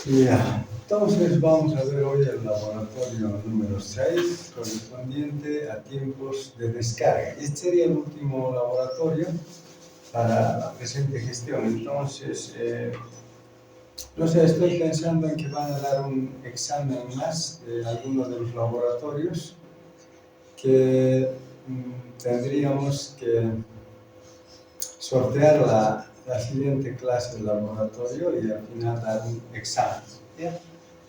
Ya, entonces vamos a ver hoy el laboratorio número 6, correspondiente a tiempos de descarga. Este sería el último laboratorio para la presente gestión. Entonces, no sé, estoy pensando en que van a dar un examen más de alguno de los laboratorios que tendríamos que sortear la siguiente clase del laboratorio y al final dar un examen. ¿Bien?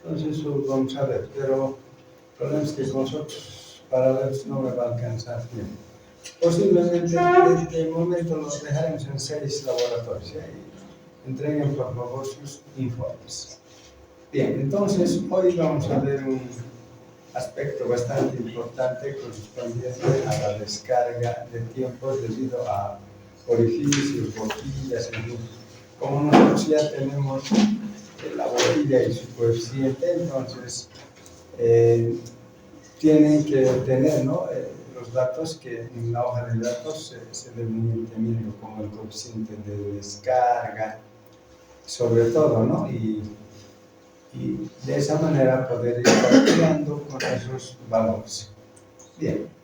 Entonces eso vamos a ver, pero el problema es que con nosotros paralelos no me va a alcanzar tiempo. Posiblemente de momento los dejaremos en 6 laboratorios y entreguen por favor sus informes. Bien, entonces hoy vamos a ver un aspecto bastante importante correspondiente a la descarga de tiempos debido a orificios, boquillas, en fin. Como nosotros ya tenemos la boquilla y su coeficiente, entonces tienen que tener, ¿no? Los datos que en la hoja de datos se deben ir teniendo como el coeficiente de descarga, sobre todo, ¿no? Y de esa manera poder ir calculando con esos valores. Bien.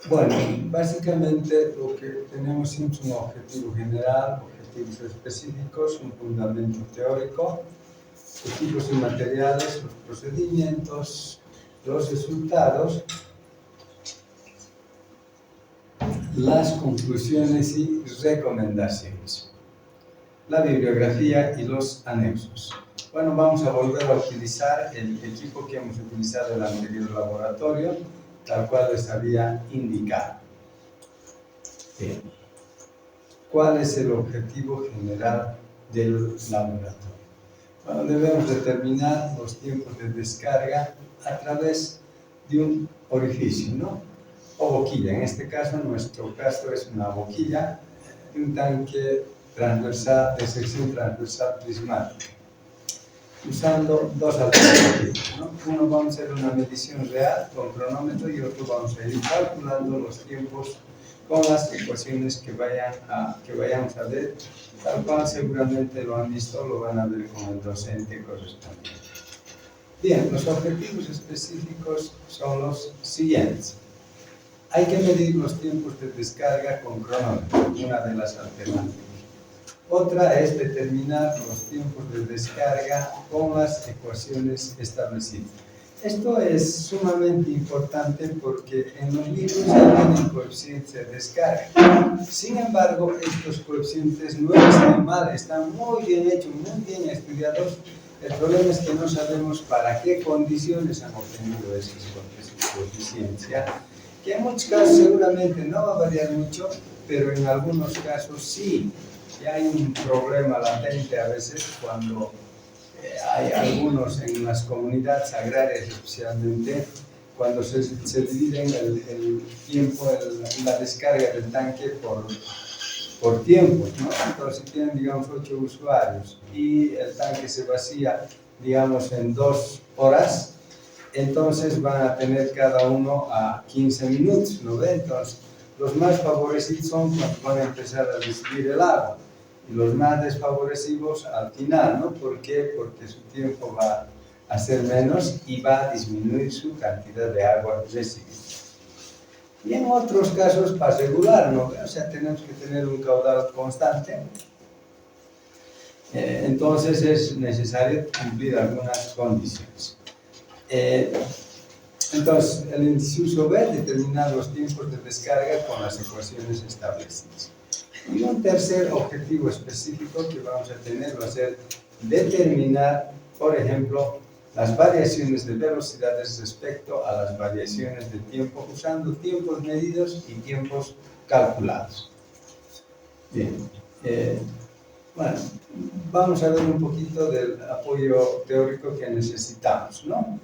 Bueno, básicamente lo que tenemos es un objetivo general, objetivos específicos, un fundamento teórico, equipos y materiales, los procedimientos, los resultados, las conclusiones y recomendaciones, la bibliografía y los anexos. Bueno, vamos a volver a utilizar el equipo que hemos utilizado en el anterior laboratorio, tal cual les había indicado. Bien. ¿Cuál es el objetivo general del laboratorio? Bueno, debemos determinar los tiempos de descarga a través de un orificio, ¿no? O boquilla. En este caso, nuestro caso es una boquilla de un tanque transversal, de sección transversal prismática, usando dos alternativas, ¿no? Uno vamos a hacer una medición real con cronómetro y otro vamos a ir calculando los tiempos con las ecuaciones que vayamos a ver, tal cual seguramente lo han visto, lo van a ver con el docente correspondiente. Bien, los objetivos específicos son los siguientes. Hay que medir los tiempos de descarga con cronómetro, una de las alternativas. Otra es determinar los tiempos de descarga con las ecuaciones establecidas. Esto es sumamente importante porque en los libros ya tienen coeficientes de descarga. Sin embargo, estos coeficientes no están mal, están muy bien hechos, muy bien estudiados. El problema es que no sabemos para qué condiciones han obtenido esos coeficientes, que en muchos casos seguramente no va a variar mucho, pero en algunos casos sí. Y hay un problema latente a veces cuando hay algunos en las comunidades agrarias especialmente, cuando se dividen el tiempo, la descarga del tanque por tiempos, ¿no? Entonces si tienen, digamos, 8 usuarios y el tanque se vacía, digamos, en 2 horas, entonces van a tener cada uno a 15 minutos, ¿no ve? Entonces, los más favorecidos son cuando van a empezar a recibir el agua y los más desfavorecidos al final, ¿no? ¿Por qué? Porque su tiempo va a ser menos y va a disminuir su cantidad de agua recibida. Y en otros casos para regular, ¿no? O sea, tenemos que tener un caudal constante. Entonces es necesario cumplir algunas condiciones. Entonces, el inciso B, determinar los tiempos de descarga con las ecuaciones establecidas. Y un tercer objetivo específico que vamos a tener va a ser determinar, por ejemplo, las variaciones de velocidades respecto a las variaciones de tiempo, usando tiempos medidos y tiempos calculados. Bien, bueno, vamos a ver un poquito del apoyo teórico que necesitamos, ¿no?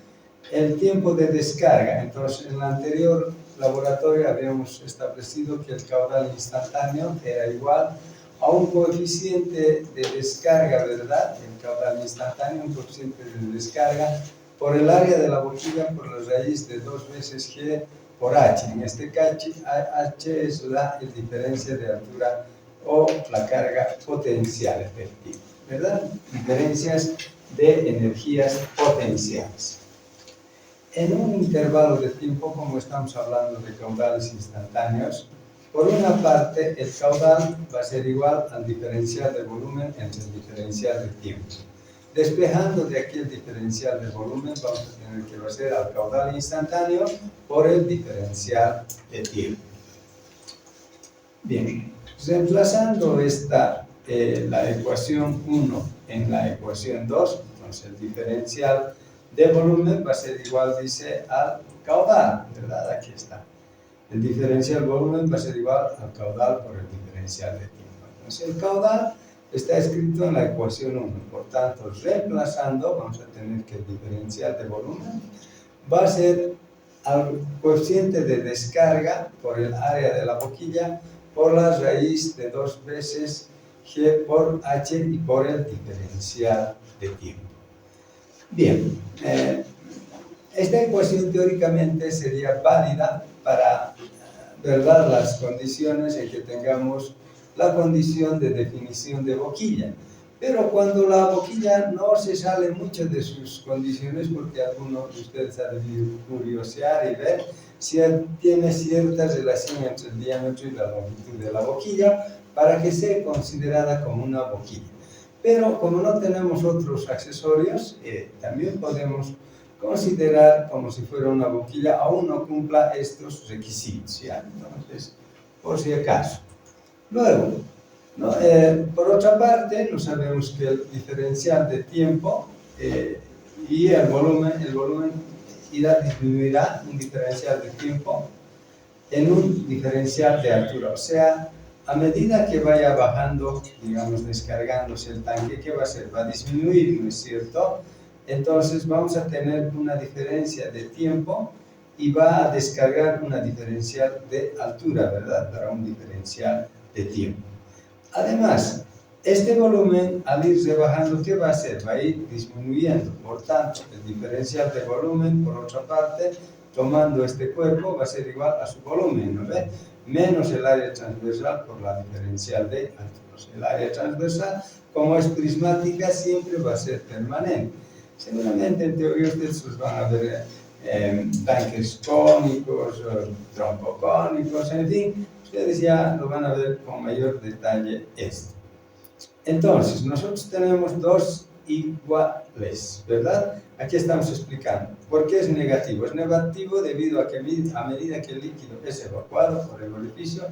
El tiempo de descarga. Entonces, en el anterior laboratorio habíamos establecido que el caudal instantáneo era igual a un coeficiente de descarga, ¿verdad? El caudal instantáneo, un coeficiente de descarga por el área de la boquilla por la raíz de 2 veces G por H. En este caso, H es la diferencia de altura o la carga potencial efectiva. ¿verdad? Diferencias de energías potenciales. En un intervalo de tiempo, como estamos hablando de caudales instantáneos, por una parte, el caudal va a ser igual al diferencial de volumen entre el diferencial de tiempo. Despejando de aquí el diferencial de volumen, vamos a tener que va a ser al caudal instantáneo por el diferencial de tiempo. Bien, reemplazando la ecuación 1 en la ecuación 2, entonces el diferencial de volumen va a ser igual, dice, al caudal, ¿verdad? Aquí está. El diferencial volumen va a ser igual al caudal por el diferencial de tiempo. Entonces, el caudal está escrito en la ecuación 1. Por tanto, reemplazando, vamos a tener que el diferencial de volumen va a ser al coeficiente de descarga por el área de la boquilla por la raíz de 2 veces G por H y por el diferencial de tiempo. Bien, esta ecuación teóricamente sería válida para, ¿verdad?, las condiciones en que tengamos la condición de definición de boquilla. Pero cuando la boquilla no se sale mucho de sus condiciones, porque algunos de ustedes ha debido curiosear y ver si tiene cierta relación entre el diámetro y la longitud de la boquilla para que sea considerada como una boquilla. Pero como no tenemos otros accesorios, también podemos considerar como si fuera una boquilla, aún no cumpla estos requisitos, ¿ya? Entonces, por si acaso. Luego, ¿no? Por otra parte, no sabemos que el diferencial de tiempo y el volumen disminuirá un diferencial de tiempo en un diferencial de altura. O sea, a medida que vaya bajando, digamos, descargándose el tanque, ¿qué va a hacer? Va a disminuir, ¿no es cierto? Entonces vamos a tener una diferencia de tiempo y va a descargar una diferencial de altura, ¿verdad? Para un diferencial de tiempo. Además, este volumen, al ir rebajando, ¿qué va a hacer? Va a ir disminuyendo. Por tanto, el diferencial de volumen, por otra parte, tomando este cuerpo, va a ser igual a su volumen, ¿no ve? Menos el área transversal por la diferencial de altura. El área transversal, como es prismática, siempre va a ser permanente. Seguramente en teoría ustedes los van a ver tanques cónicos, trompocónicos, en fin, ustedes ya lo van a ver con mayor detalle esto. Entonces, nosotros tenemos dos iguales, ¿verdad? Aquí estamos explicando. ¿Por qué es negativo? Es negativo debido a que a medida que el líquido es evacuado por el orificio,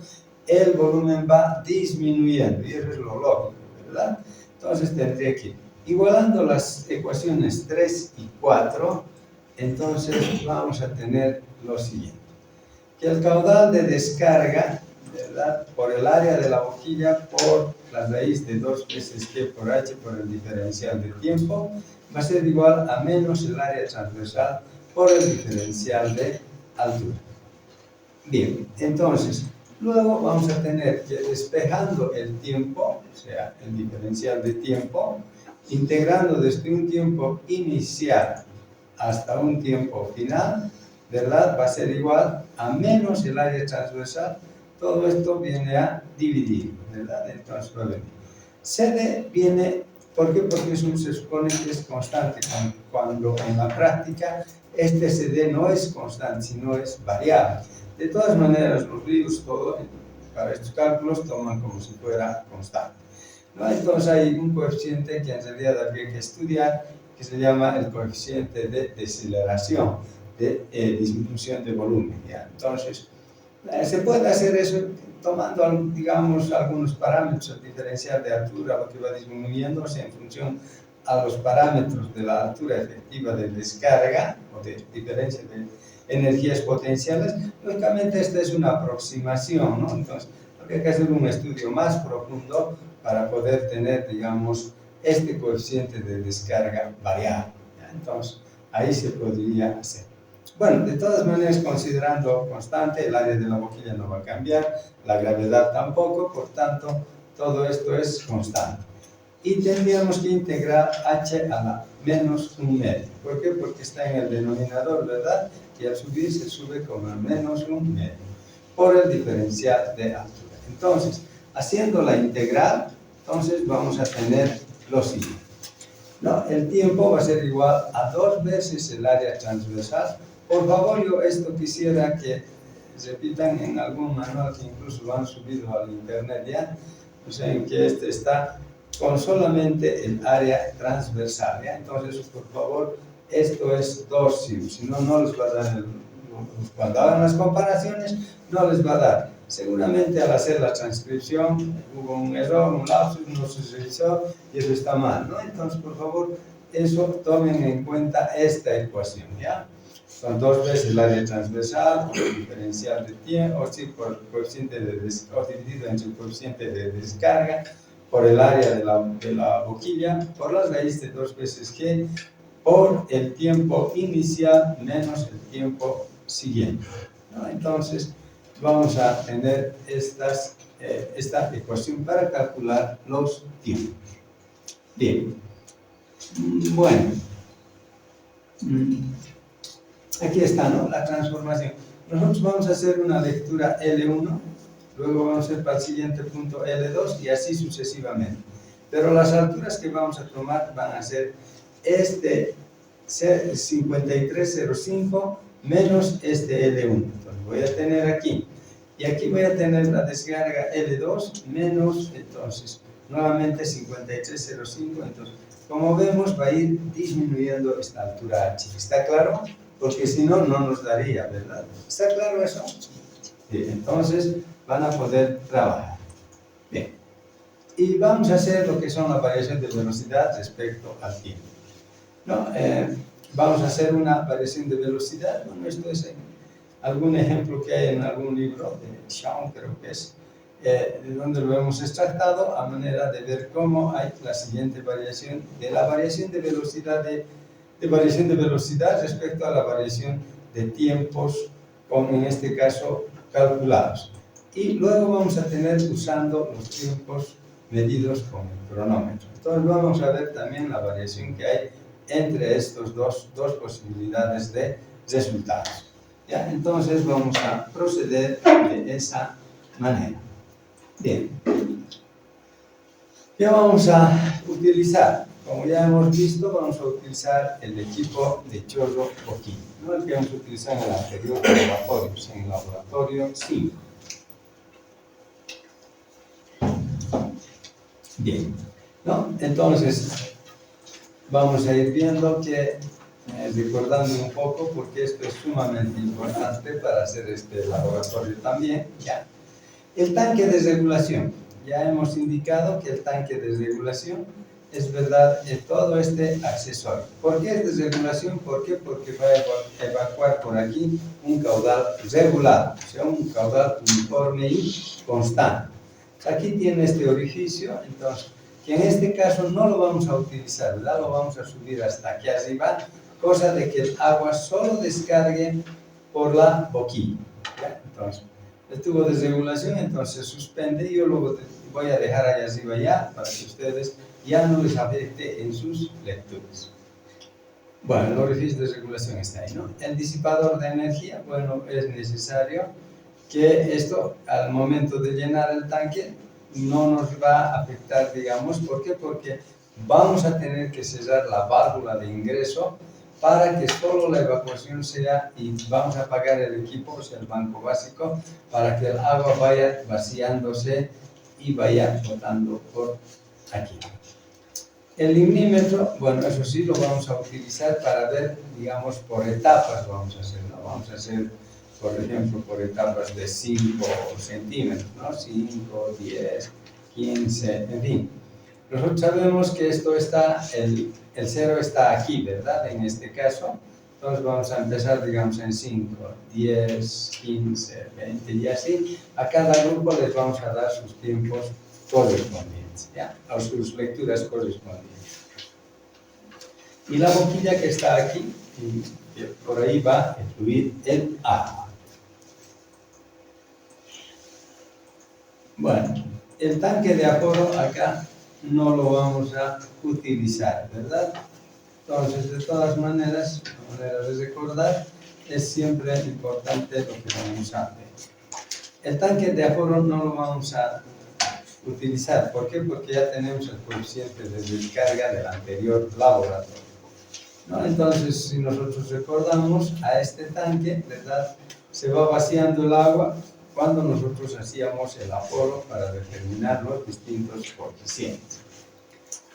el volumen va disminuyendo, y eso es lo lógico, ¿verdad? Entonces tendría que, igualando las ecuaciones 3 y 4, entonces vamos a tener lo siguiente. Que el caudal de descarga, ¿verdad?, por el área de la boquilla por la raíz de 2 veces G por H por el diferencial de tiempo va a ser igual a menos el área transversal por el diferencial de altura. Bien, entonces, luego vamos a tener que despejando el tiempo, o sea, el diferencial de tiempo, integrando desde un tiempo inicial hasta un tiempo final, ¿verdad?, va a ser igual a menos el área transversal. Todo esto viene a dividir, ¿verdad? Entonces, CD viene, ¿por qué? Porque eso se supone que es constante, cuando en la práctica este CD no es constante, sino es variable. De todas maneras, los libros, todo, para estos cálculos, toman como si fuera constante, ¿no? Entonces hay un coeficiente que en realidad habría que estudiar, que se llama el coeficiente de deceleración, de disminución de volumen, ¿ya? Entonces, se puede hacer eso tomando, digamos, algunos parámetros, el diferencial de altura, lo que va disminuyendo, o sea, en función a los parámetros de la altura efectiva de descarga o de diferencia de energías potenciales. Lógicamente, esta es una aproximación, ¿no? Entonces, habría que hacer un estudio más profundo para poder tener, digamos, este coeficiente de descarga variable, ¿ya? Entonces, ahí se podría hacer. Bueno, de todas maneras, considerando constante, el área de la boquilla no va a cambiar, la gravedad tampoco, por tanto, todo esto es constante. Y tendríamos que integrar h a la menos un medio. ¿Por qué? Porque está en el denominador, ¿verdad? Y al subir se sube como el menos un medio, por el diferencial de altura. Entonces, haciendo la integral, entonces vamos a tener lo siguiente. No, el tiempo va a ser igual a 2 veces el área transversal. Por favor, yo esto quisiera que repitan en algún manual que incluso lo han subido al internet ya, o sea, en que este está con solamente el área transversal, ¿ya? Entonces, por favor, esto es 2 sí, si no, no les va a dar, cuando hagan las comparaciones, no les va a dar. Seguramente al hacer la transcripción hubo un error, un lapsus, no se revisó y eso está mal, ¿no? Entonces, por favor, eso tomen en cuenta esta ecuación, ¿ya? Son 2 veces el área transversal, o el diferencial de tiempo, o sí, por el coeficiente o dividido entre el coeficiente de descarga, por el área de la boquilla, por la raíz de 2 veces g, por el tiempo inicial menos el tiempo siguiente, ¿no? Entonces, vamos a tener esta ecuación para calcular los tiempos. Bien. Bueno. Aquí está, ¿no? La transformación. Nosotros vamos a hacer una lectura L1, luego vamos a hacer para el siguiente punto L2 y así sucesivamente. Pero las alturas que vamos a tomar van a ser este 5305 menos este L1. Entonces voy a tener aquí, y aquí voy a tener la descarga L2 menos, entonces, nuevamente 5305. Entonces, como vemos, va a ir disminuyendo esta altura H. ¿Está claro? Porque si no, no nos daría, ¿verdad? ¿Está claro eso? Bien, entonces van a poder trabajar. Bien. Y vamos a hacer lo que son la variación de velocidad respecto al tiempo. ¿No? Vamos a hacer una variación de velocidad. Bueno, esto es algún ejemplo que hay en algún libro de Shawn, creo que es, de donde lo hemos extractado a manera de ver cómo hay la siguiente variación de la variación de velocidad respecto a la variación de tiempos, en este caso calculados. Y luego vamos a tener usando los tiempos medidos con el cronómetro. Entonces vamos a ver también la variación que hay entre estas dos posibilidades de resultados. ¿Ya? Entonces vamos a proceder de esa manera. Bien. ¿Qué vamos a utilizar? Como ya hemos visto, vamos a utilizar el equipo de chorro boquilla, ¿no? El que vamos a utilizar en el anterior laboratorio, en el laboratorio 5. Bien, ¿no? Entonces, vamos a ir viendo que, recordando un poco, porque esto es sumamente importante para hacer este laboratorio también, ¿ya? El tanque de regulación. Ya hemos indicado que el tanque de regulación es verdad todo este accesorio. ¿Por qué es de regulación? ¿Por qué? Porque va a evacuar por aquí un caudal regulado, o sea, un caudal uniforme y constante. Aquí tiene este orificio, entonces, que en este caso no lo vamos a utilizar, ¿verdad? Lo vamos a subir hasta aquí arriba, cosa de que el agua solo descargue por la boquilla, ¿ya? Entonces, el tubo de regulación entonces se suspende y yo luego voy a dejar allá arriba ya para que ustedes ya no les afecte en sus lecturas. Bueno, el orificio de regulación está ahí, ¿no? El disipador de energía, bueno, es necesario que esto al momento de llenar el tanque no nos va a afectar, digamos, ¿por qué? Porque vamos a tener que cerrar la válvula de ingreso para que solo la evacuación sea, y vamos a apagar el equipo, o sea, el banco básico, para que el agua vaya vaciándose y vaya botando por aquí. El limímetro, bueno, eso sí lo vamos a utilizar para ver, digamos, por etapas vamos a hacer, ¿no? Vamos a hacer, por ejemplo, por etapas de 5 centímetros, ¿no? 5, 10, 15, en fin. Nosotros sabemos que esto está, el cero está aquí, ¿verdad? En este caso. Entonces vamos a empezar, digamos, en 5, 10, 15, 20 y así. A cada grupo les vamos a dar sus tiempos correspondientes, ¿ya? A sus lecturas correspondientes. Y la boquilla que está aquí, y por ahí va a fluir el agua. Bueno, el tanque de aforo acá no lo vamos a utilizar, ¿verdad? Entonces, de todas maneras, la manera de recordar, es siempre importante lo que vamos a ver. El tanque de aforo no lo vamos a utilizar. ¿Por qué? Porque ya tenemos el coeficiente de descarga del anterior laboratorio, ¿no? Entonces, si nosotros recordamos a este tanque, ¿verdad?, se va vaciando el agua cuando nosotros hacíamos el aforo para determinar los distintos coeficientes.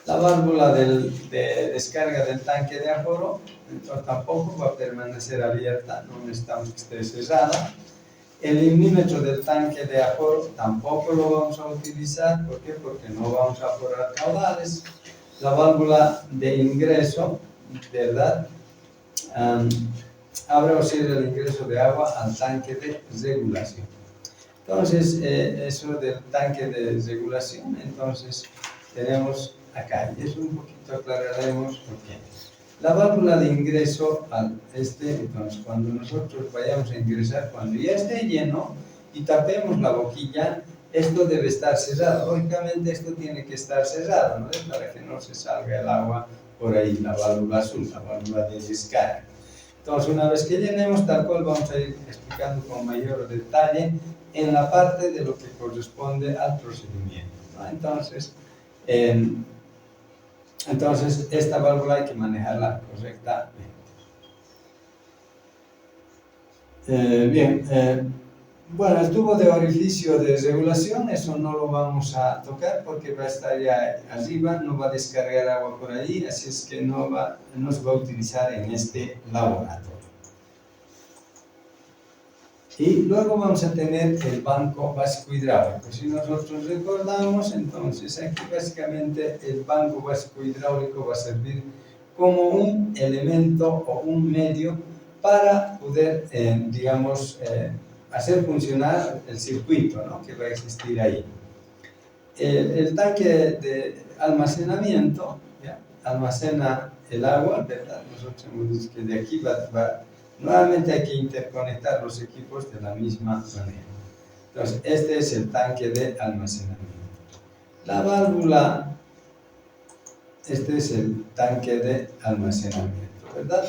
La válvula de descarga del tanque de aforo, entonces tampoco va a permanecer abierta, no necesitamos que esté cerrada. El limímetro del tanque de aforo tampoco lo vamos a utilizar. ¿Por qué? Porque no vamos a aforar caudales. La válvula de ingreso, ¿verdad?, abre o cierra el ingreso de agua al tanque de regulación. Entonces, eso del tanque de regulación, entonces tenemos acá, y eso un poquito aclararemos por qué. La válvula de ingreso al entonces cuando nosotros vayamos a ingresar, cuando ya esté lleno y tapemos la boquilla, esto debe estar cerrado. Lógicamente esto tiene que estar cerrado, ¿no?, para que no se salga el agua por ahí, la válvula azul, la válvula de descarga. Entonces, una vez que llenemos, tal cual vamos a ir explicando con mayor detalle en la parte de lo que corresponde al procedimiento, ¿no? Entonces, esta válvula hay que manejarla correctamente. Bueno, el tubo de orificio de regulación, eso no lo vamos a tocar porque va a estar ya arriba, no va a descargar agua por ahí, así es que no se va a utilizar en este laboratorio. Y luego vamos a tener el banco básico hidráulico. Si nosotros recordamos, entonces aquí básicamente el banco básico hidráulico va a servir como un elemento o un medio para poder, digamos, hacer funcionar el circuito, ¿no?, que va a existir ahí. El tanque de almacenamiento, ¿ya?, almacena el agua, ¿verdad? Nosotros hemos dicho que de aquí nuevamente hay que interconectar los equipos de la misma manera. Entonces, este es el tanque de almacenamiento. La válvula, este es el tanque de almacenamiento, ¿verdad?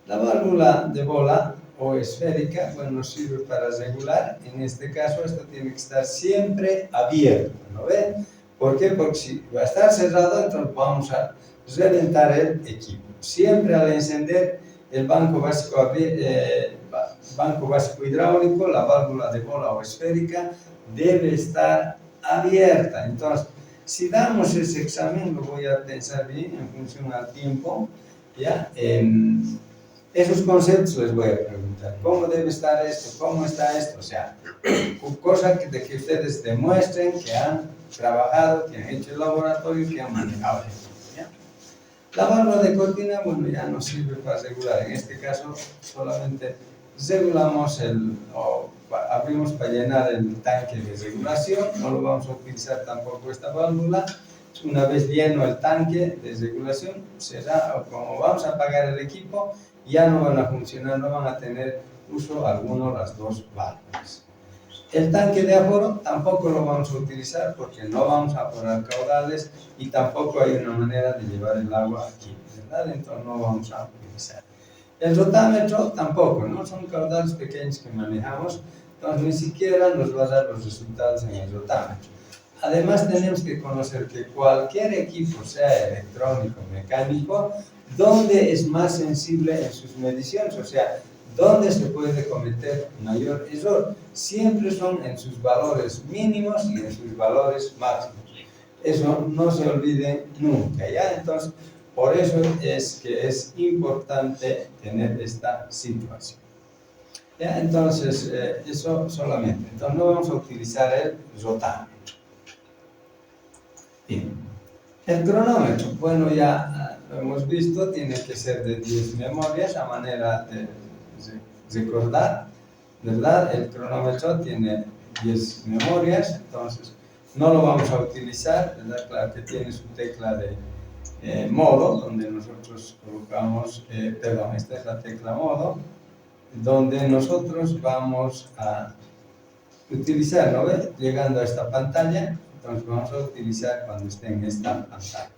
La válvula de bola o esférica, bueno, nos sirve para regular. En este caso, esto tiene que estar siempre abierto, ¿no ven? ¿Por qué? Porque si va a estar cerrado, entonces vamos a reventar el equipo. Siempre al encender el banco básico hidráulico, la válvula de bola o esférica debe estar abierta. Entonces, si damos ese examen, lo voy a pensar bien en función al tiempo, ¿ya? Esos conceptos les voy a preguntar. ¿Cómo debe estar esto? ¿Cómo está esto? O sea, cosa de que ustedes demuestren que han trabajado, que han hecho el laboratorio, que han manejado esto, ¿ya? La válvula de cortina, bueno, ya nos sirve para regular. En este caso, solamente regulamos abrimos para llenar el tanque de regulación. No lo vamos a utilizar tampoco esta válvula. Una vez lleno el tanque de regulación, como vamos a apagar el equipo, ya no van a funcionar, no van a tener uso alguno las dos válvulas. El tanque de aforo tampoco lo vamos a utilizar porque no vamos a aforar caudales y tampoco hay una manera de llevar el agua aquí, ¿verdad? Entonces no vamos a utilizar. El rotámetro tampoco, ¿no? Son caudales pequeños que manejamos, entonces ni siquiera nos va a dar los resultados en el rotámetro. Además tenemos que conocer que cualquier equipo, sea electrónico, mecánico, ¿dónde es más sensible en sus mediciones? O sea, ¿dónde se puede cometer mayor error? Siempre son en sus valores mínimos y en sus valores máximos. Eso no se olvide nunca, ¿ya? Entonces, por eso es que es importante tener esta situación. ¿Ya? Entonces, eso solamente. Entonces, no vamos a utilizar el rotámetro. Bien. El cronómetro, bueno, ya lo hemos visto, tiene que ser de 10 memorias a manera de recordar, ¿verdad? El cronómetro tiene 10 memorias, entonces no lo vamos a utilizar, ¿verdad? Claro que tiene su tecla de modo, donde nosotros colocamos, esta es la tecla modo, donde nosotros vamos a utilizar, ¿no ve? Llegando a esta pantalla, entonces vamos a utilizar cuando esté en esta pantalla.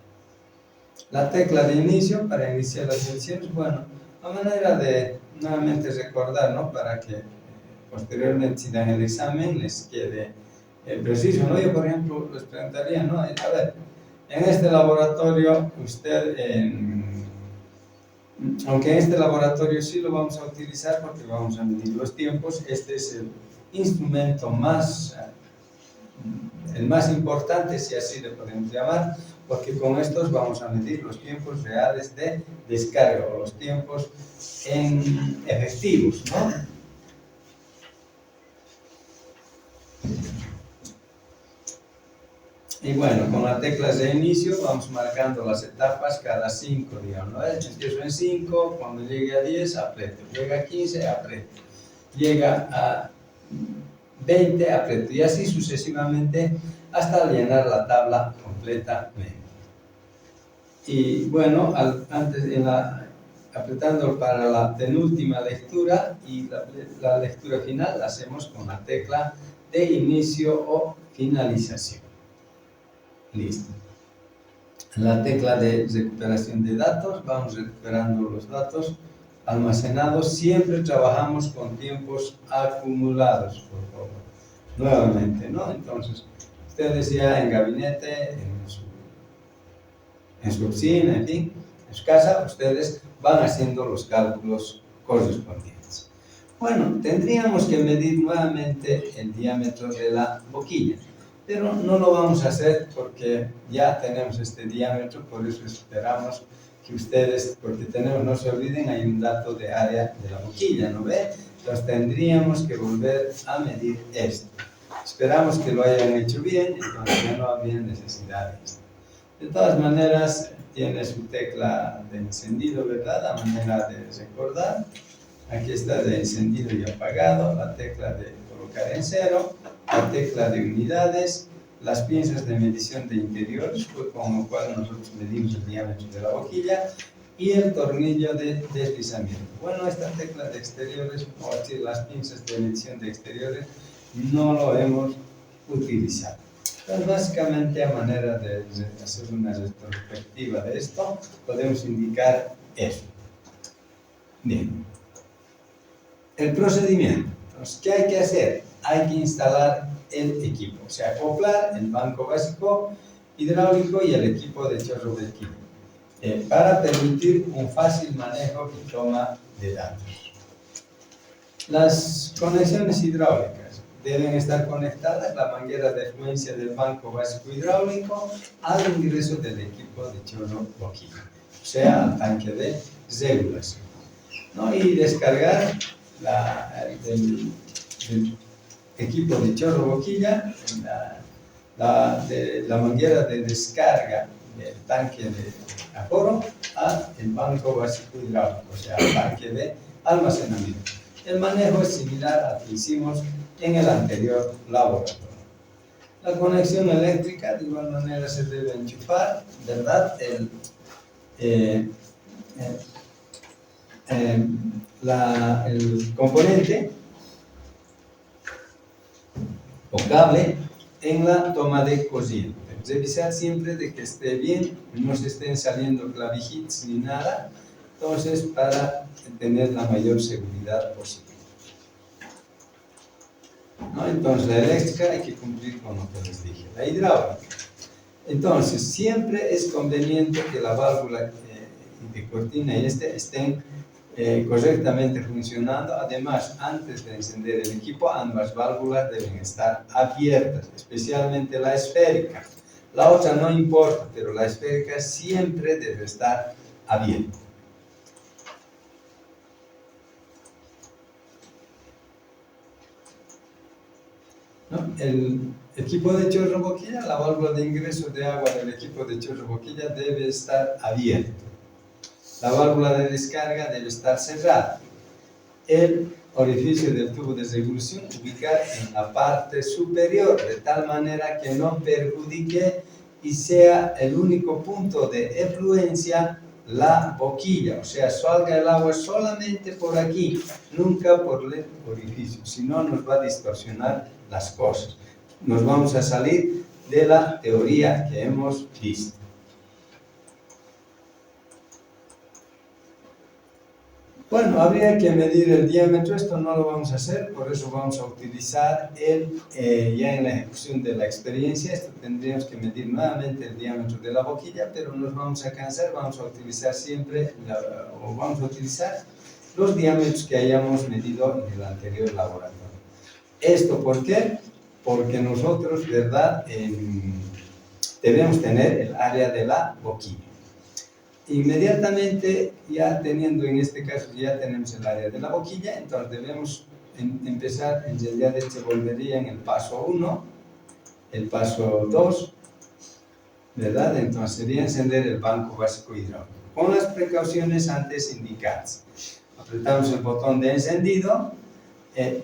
La tecla de inicio para iniciar las sesiones, bueno, a manera de nuevamente recordar, ¿no? Para que posteriormente si dan el examen les quede preciso, ¿no? Yo, por ejemplo, les preguntaría, ¿no? A ver, en este laboratorio, aunque en este laboratorio sí lo vamos a utilizar porque vamos a medir los tiempos, este es el instrumento el más importante, si así le podemos llamar, porque con estos vamos a medir los tiempos reales de descarga o los tiempos en efectivos, ¿no? Y bueno, con las teclas de inicio vamos marcando las etapas cada 5, digamos, ¿no? Empiezo en 5, cuando llegue a 10 aprieto, llega a 15 aprieto, llega a 20 aprieto y así sucesivamente hasta llenar la tabla completamente. Y bueno, apretando para la penúltima lectura y la lectura final la hacemos con la tecla de inicio o finalización. Listo. La tecla de recuperación de datos, vamos recuperando los datos almacenados. Siempre trabajamos con tiempos acumulados, por favor. Nuevamente, ¿no? Entonces, ustedes ya en gabinete, en su oficina, en fin, en su casa, ustedes van haciendo los cálculos correspondientes. Bueno, tendríamos que medir nuevamente el diámetro de la boquilla, pero no lo vamos a hacer porque ya tenemos este diámetro, por eso esperamos que ustedes, porque tenemos, no se olviden, hay un dato de área de la boquilla, ¿no ve? Entonces tendríamos que volver a medir esto. Esperamos que lo hayan hecho bien, entonces ya no habría necesidad de esto. De todas maneras, tiene su tecla de encendido, ¿verdad? La manera de recordar. Aquí está de encendido y apagado, la tecla de colocar en cero, la tecla de unidades, las pinzas de medición de interiores, con lo cual nosotros medimos el diámetro de la boquilla, y el tornillo de deslizamiento. Bueno, esta tecla de exteriores, o así las pinzas de medición de exteriores, no lo hemos utilizado. Entonces, básicamente, a manera de hacer una retrospectiva de esto, podemos indicar eso. Bien. El procedimiento. Entonces, ¿qué hay que hacer? Hay que instalar el equipo, o sea, acoplar el banco básico hidráulico y el equipo de chorro de equipo, para permitir un fácil manejo y toma de datos. Las conexiones hidráulicas deben estar conectadas, la manguera de fluencia del banco básico hidráulico, al ingreso del equipo de chorro boquilla, o sea, al tanque de regulación, ¿no? Y descargar del equipo de chorro boquilla, la manguera de descarga del tanque de aforo al banco básico hidráulico, o sea, al tanque de almacenamiento. El manejo es similar al que hicimos en el anterior laboratorio. La conexión eléctrica, de igual manera, se debe enchufar, ¿verdad? El componente o cable en la toma de corriente. Revisar siempre de que esté bien, no se estén saliendo clavijits ni nada, entonces para tener la mayor seguridad posible. ¿No? Entonces la eléctrica hay que cumplir con lo que les dije. La hidráulica. Entonces siempre es conveniente que la válvula de cortina y estén correctamente funcionando. Además, antes de encender el equipo, ambas válvulas deben estar abiertas, especialmente la esférica. La otra no importa, pero la esférica siempre debe estar abierta. ¿No? El equipo de chorro boquilla, la válvula de ingreso de agua del equipo de chorro boquilla debe estar abierto. La válvula de descarga debe estar cerrada. El orificio del tubo de regulación ubicar en la parte superior, de tal manera que no perjudique y sea el único punto de efluencia la boquilla, o sea, salga el agua solamente por aquí, nunca por el orificio, si no nos va a distorsionar las cosas. Nos vamos a salir de la teoría que hemos visto. Bueno, habría que medir el diámetro, esto no lo vamos a hacer, por eso vamos a utilizar ya en la ejecución de la experiencia, esto tendríamos que medir nuevamente el diámetro de la boquilla, pero nos vamos a cansar, vamos a utilizar vamos a utilizar los diámetros que hayamos medido en el anterior laboratorio. ¿Esto por qué? Porque nosotros, ¿verdad?, debemos tener el área de la boquilla. Inmediatamente, ya teniendo en este caso, ya tenemos el área de la boquilla, entonces debemos empezar, ya se volvería en el paso 1, el paso 2, ¿verdad? Entonces sería encender el banco básico hidráulico, con las precauciones antes indicadas. Apretamos el botón de encendido.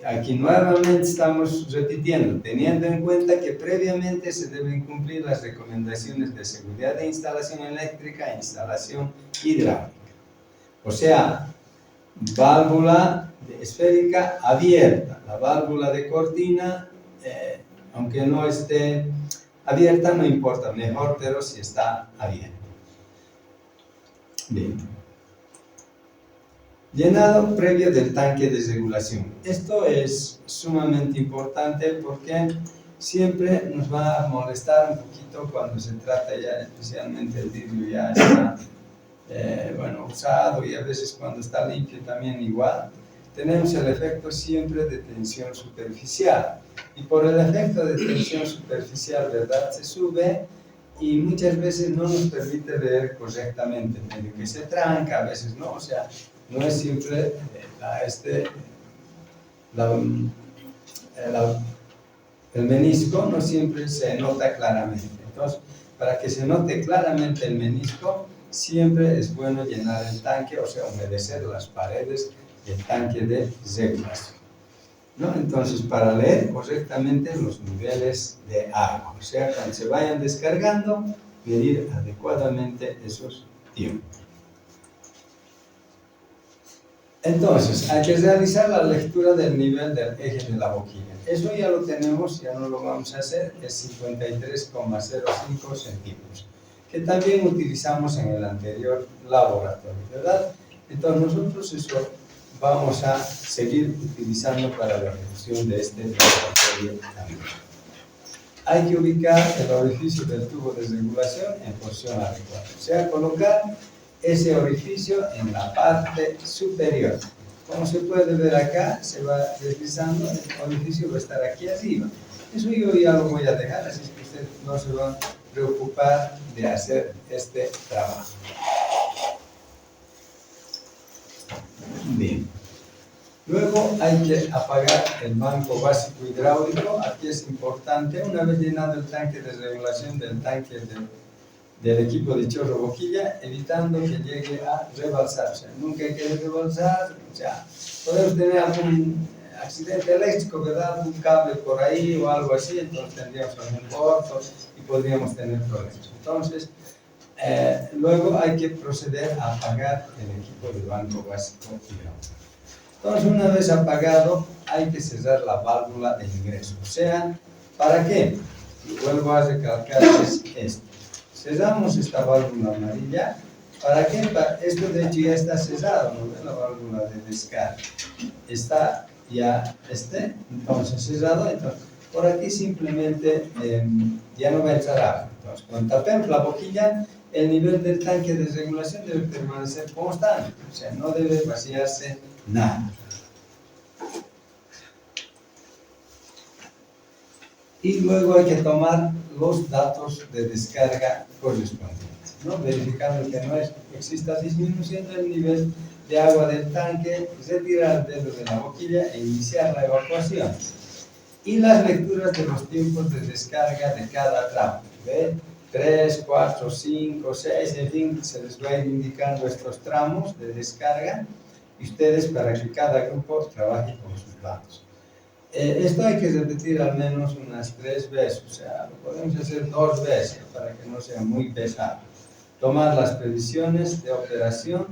Aquí nuevamente estamos repitiendo, teniendo en cuenta que previamente se deben cumplir las recomendaciones de seguridad de instalación eléctrica e instalación hidráulica. O sea, válvula esférica abierta, la válvula de cortina, aunque no esté abierta, no importa, mejor, pero si está abierta. Bien. Llenado previo del tanque de regulación. Esto es sumamente importante porque siempre nos va a molestar un poquito cuando se trata ya, especialmente el vidrio ya está usado, y a veces cuando está limpio también igual. Tenemos el efecto siempre de tensión superficial, y por el efecto de tensión superficial, ¿verdad?, se sube y muchas veces no nos permite ver correctamente, medio que se tranca, a veces no, o sea, no es siempre el menisco no siempre se nota claramente. Entonces, para que se note claramente el menisco, siempre es bueno llenar el tanque, o sea, humedecer las paredes del tanque de regulación, ¿no? Entonces, para leer correctamente los niveles de agua, o sea, cuando se vayan descargando, medir adecuadamente esos tiempos. Entonces, hay que realizar la lectura del nivel del eje de la boquilla. Eso ya lo tenemos, ya no lo vamos a hacer, es 53,05 centímetros, que también utilizamos en el anterior laboratorio, ¿verdad? Entonces, nosotros eso vamos a seguir utilizando para la ejecución de este laboratorio también. Hay que ubicar el orificio del tubo de regulación en posición adecuada, o sea, colocar ese orificio en la parte superior. Como se puede ver acá, se va deslizando, el orificio va a estar aquí arriba. Eso yo ya lo voy a dejar, así que usted no se va a preocupar de hacer este trabajo. Bien. Luego hay que apagar el banco básico hidráulico. Aquí es importante, una vez llenado el tanque de regulación del tanque del equipo de chorro boquilla, evitando que llegue a rebalsar. O sea, nunca hay que rebalsar. O sea, podemos tener algún accidente eléctrico, ¿verdad? Un cable por ahí o algo así, entonces tendríamos algún corto y podríamos tener problemas. Entonces, luego hay que proceder a apagar el equipo de banco básico hidráulico. Entonces, una vez apagado, hay que cerrar la válvula de ingreso. O sea, ¿para qué? Y vuelvo a recalcar, es esto. Cerramos esta válvula amarilla. ¿Para qué? Esto de hecho ya está cerrado, ¿no? La válvula de descarga está ya entonces cerrado. Entonces, por aquí simplemente ya no va a entrar agua. Entonces, cuando tapemos la boquilla, el nivel del tanque de regulación debe permanecer constante, o sea, no debe vaciarse nada. Y luego hay que tomar los datos de descarga correspondientes, ¿no? Verificando que no exista disminución del nivel de agua del tanque, retirar el dedo de la boquilla e iniciar la evacuación. Y las lecturas de los tiempos de descarga de cada tramo, ¿ve? 3, 4, 5, 6, en fin, se les va a ir indicando estos tramos de descarga, y ustedes, para que cada grupo trabaje con sus datos. Esto hay que repetir al menos unas 3 veces, o sea, lo podemos hacer 2 veces para que no sea muy pesado. Tomar las previsiones de operación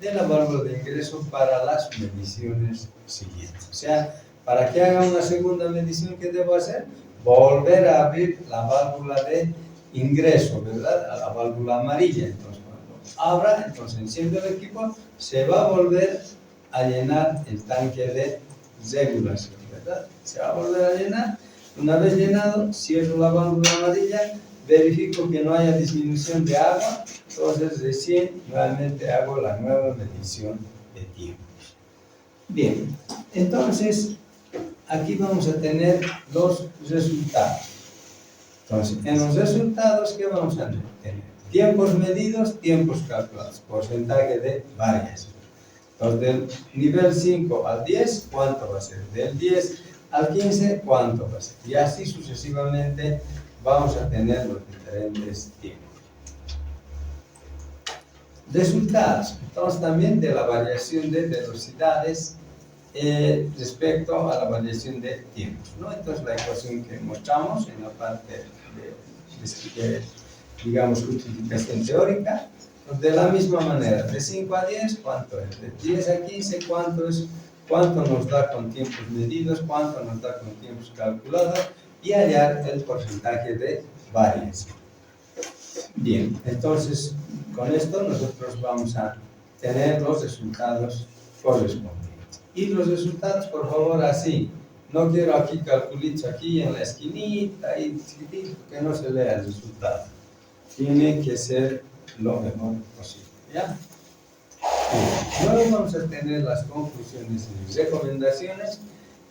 de la válvula de ingreso para las mediciones siguientes. O sea, para que haga una segunda medición, ¿qué debo hacer? Volver a abrir la válvula de ingreso, ¿verdad? A la válvula amarilla. Entonces, cuando abra, entonces enciende el equipo, se va a volver a llenar el tanque de regulación, ¿verdad? Se va a volver a llenar. Una vez llenado, cierro la válvula amarilla, verifico que no haya disminución de agua, entonces recién nuevamente hago la nueva medición de tiempos. Bien, entonces aquí vamos a tener los resultados. Entonces, en los resultados, ¿qué vamos a tener? Tiempos medidos, tiempos calculados, porcentaje de variación. Entonces, del nivel 5 al 10, ¿cuánto va a ser? Del 10 al 15, ¿cuánto va a ser? Y así sucesivamente vamos a tener los diferentes tiempos. Resultados, entonces también de la variación de velocidades respecto a la variación de tiempos, ¿no? Entonces la ecuación que mostramos en la parte de digamos, justificación teórica, de la misma manera, de 5 a 10, ¿cuánto es? De 10 a 15, ¿cuánto es? ¿Cuánto nos da con tiempos medidos? ¿Cuánto nos da con tiempos calculados? Y hallar el porcentaje de variación. Bien, entonces con esto nosotros vamos a tener los resultados correspondientes. Y los resultados, por favor, así. No quiero aquí calculitos aquí en la esquinita y chiquitito, que no se vea el resultado. Tiene que ser lo mejor posible, ¿ya? Bien. Luego vamos a tener las conclusiones y recomendaciones.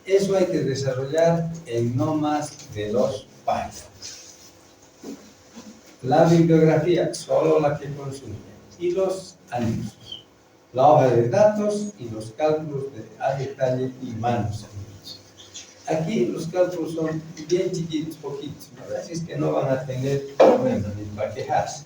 Eso hay que desarrollar en no más de 2 páginas. La bibliografía, solo la que consume, y los anexos, la hoja de datos y los cálculos a detalle y manos. Aquí los cálculos son bien chiquitos, poquitos, ¿no? Así es que no van a tener problema ni para quejarse.